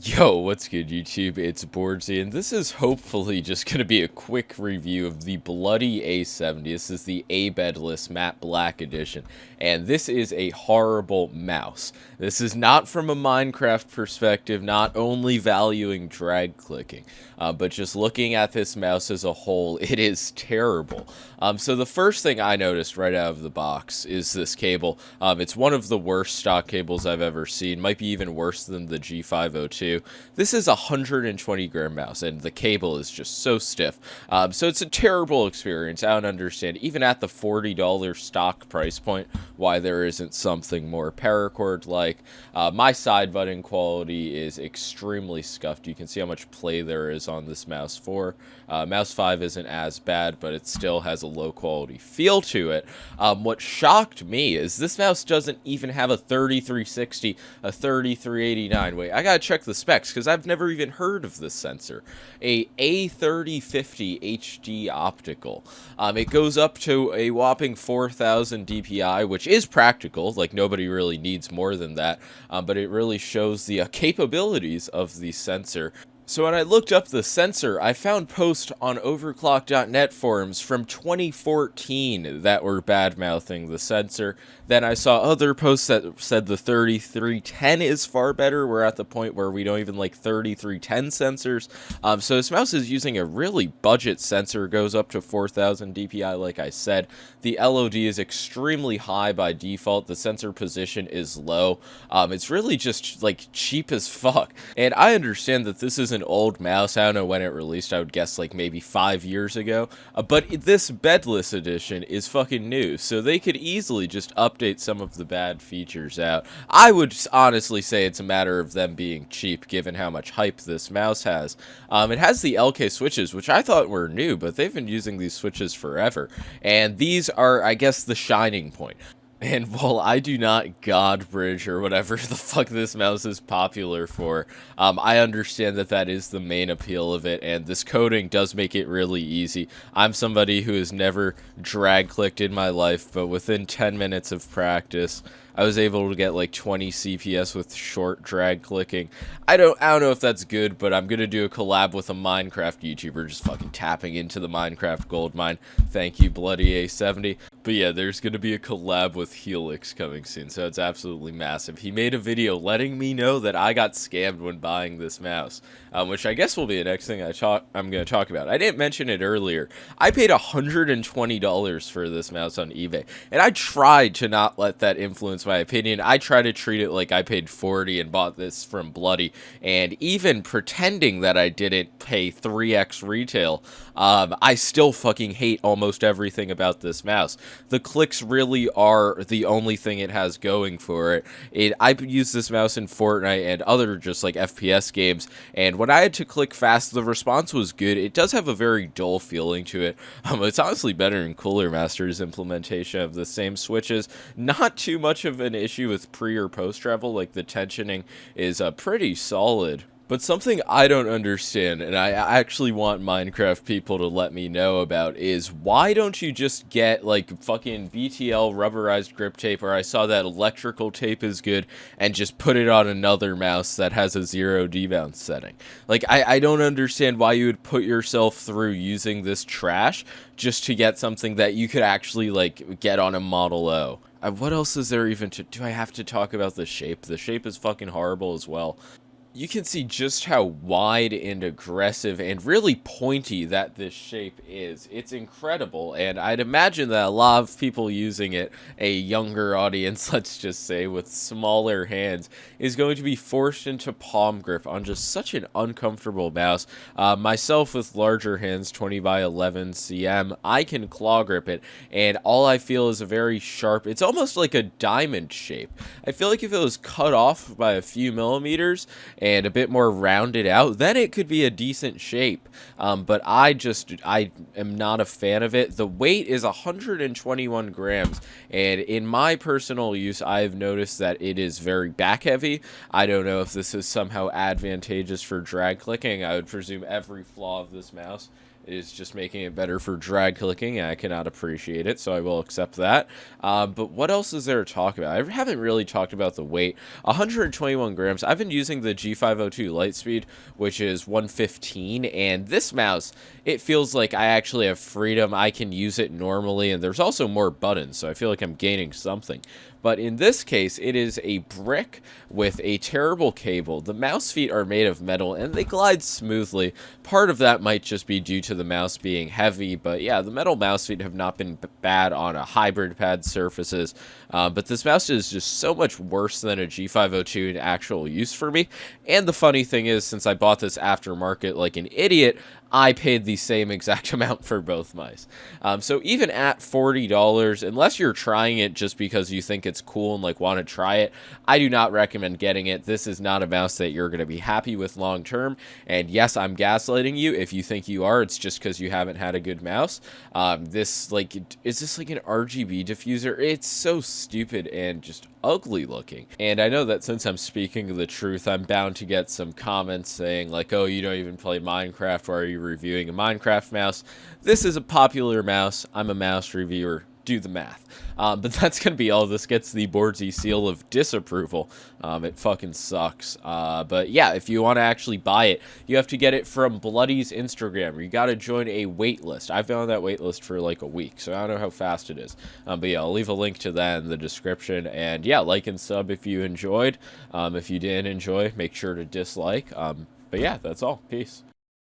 Yo, what's good, YouTube? It's boardzy, and this is hopefully just going to be a quick review of the bloody A70. This is the A-bedless matte black edition, and this is a horrible mouse. This is not from a Minecraft perspective, not only valuing drag clicking, but just looking at this mouse as a whole, it is terrible. So the first thing I noticed right out of the box is this cable. It's one of the worst stock cables I've ever seen, might be even worse than the G502. This is a 120 gram mouse, and the cable is just so stiff. So it's a terrible experience. I don't understand, even at the $40 stock price point, why there isn't something more paracord-like. My side button quality is extremely scuffed. You can see how much play there is on this mouse 4. Mouse 5 isn't as bad, but it still has a low quality feel to it. What shocked me is this mouse doesn't even have a 3360, a 3389. Wait, I gotta check the specs because I've never even heard of this sensor. A A3050 HD optical. It goes up to a whopping 4000 DPI, which is practical. Like, nobody really needs more than that, but it really shows the capabilities of the sensor. So when I looked up the sensor, I found posts on overclock.net forums from 2014 that were bad-mouthing the sensor. Then I saw other posts that said the 3310 is far better. We're at the point where we don't even like 3310 sensors. So this mouse is using a really budget sensor. It goes up to 4000 DPI, like I said. The LOD is extremely high by default. The sensor position is low. It's really just like cheap as fuck. And I understand that this is an old mouse. I don't know when it released. I would guess like maybe 5 years ago. But this bedless edition is fucking new, so they could easily just update some of the bad features out. I would honestly say it's a matter of them being cheap, given how much hype this mouse has. It has the LK switches, which I thought were new, but they've been using these switches forever. And these are, I guess, the shining point. And while I do not God bridge or whatever the fuck this mouse is popular for, I understand that that is the main appeal of it, and this coding does make it really easy. I'm somebody who has never drag clicked in my life, but within 10 minutes of practice, I was able to get like 20 CPS with short drag clicking. I don't know if that's good, but I'm gonna do a collab with a Minecraft YouTuber, just fucking tapping into the Minecraft gold mine. Thank you, bloody A70. But yeah, there's gonna be a collab with Helix coming soon, so it's absolutely massive. He made a video letting me know that I got scammed when buying this mouse, which I guess will be the next thing I'm gonna talk about. I didn't mention it earlier. I paid $120 for this mouse on eBay, and I tried to not let that influence my opinion. I try to treat it like I paid $40 and bought this from Bloody, and even pretending that I didn't pay 3x retail, I still fucking hate almost everything about this mouse. The clicks really are the only thing it has going for it. I use this mouse in Fortnite and other just like FPS games, and when I had to click fast, the response was good. It does have a very dull feeling to it. It's honestly better in Cooler Master's implementation of the same switches. Not too much of an issue with pre or post travel, like the tensioning is pretty solid. But something I don't understand, and I actually want Minecraft people to let me know about, is why don't you just get, like, fucking BTL rubberized grip tape, or I saw that electrical tape is good, and just put it on another mouse that has a 0 debounce setting. Like, I don't understand why you would put yourself through using this trash just to get something that you could actually, like, get on a Model O. What else is there even to... Do I have to talk about the shape? The shape is fucking horrible as well. You can see just how wide and aggressive and really pointy that this shape is. It's incredible, and I'd imagine that a lot of people using it, a younger audience, let's just say, with smaller hands, is going to be forced into palm grip on just such an uncomfortable mouse. Myself with larger hands, 20 by 11 cm, I can claw grip it, and all I feel is a very sharp, it's almost like a diamond shape. I feel like if it was cut off by a few millimeters and a bit more rounded out, then it could be a decent shape. But I am not a fan of it. The weight is 121 grams, and in my personal use, I've noticed that it is very back heavy. I don't know if this is somehow advantageous for drag clicking. I would presume every flaw of this mouse It is just making it better for drag clicking. I cannot appreciate it, so I will accept that. But what else is there to talk about? I haven't really talked about the weight. 121 grams. I've been using the G502 Lightspeed, which is 115, and this mouse, it feels like I actually have freedom. I can use it normally, and there's also more buttons, so I feel like I'm gaining something. But in this case, it is a brick with a terrible cable. The mouse feet are made of metal, and they glide smoothly. Part of that might just be due to the mouse being heavy, but yeah, the metal mouse feet have not been bad on a hybrid pad surfaces. But this mouse is just so much worse than a G502 in actual use for me. And the funny thing is, since I bought this aftermarket like an idiot, I paid the same exact amount for both mice. So even at $40, unless you're trying it just because you think it's cool and like want to try it, I do not recommend getting it. This is not a mouse that you're going to be happy with long term. And yes, I'm gaslighting you. If you think you are, it's just because you haven't had a good mouse. Is this like an RGB diffuser? It's so stupid and just ugly looking. And I know that since I'm speaking the truth, I'm bound to get some comments saying like, oh, you don't even play Minecraft, why are you reviewing a Minecraft mouse? This is a popular mouse. I'm a mouse reviewer. Do the math. But that's going to be all. This gets the boardzy seal of disapproval. It fucking sucks. But yeah, if you want to actually buy it, you have to get it from Bloody's Instagram. You got to join a wait list. I've been on that wait list for like a week, so I don't know how fast it is. But yeah, I'll leave a link to that in the description. And yeah, like and sub if you enjoyed. If you didn't enjoy, make sure to dislike. But yeah, that's all. Peace.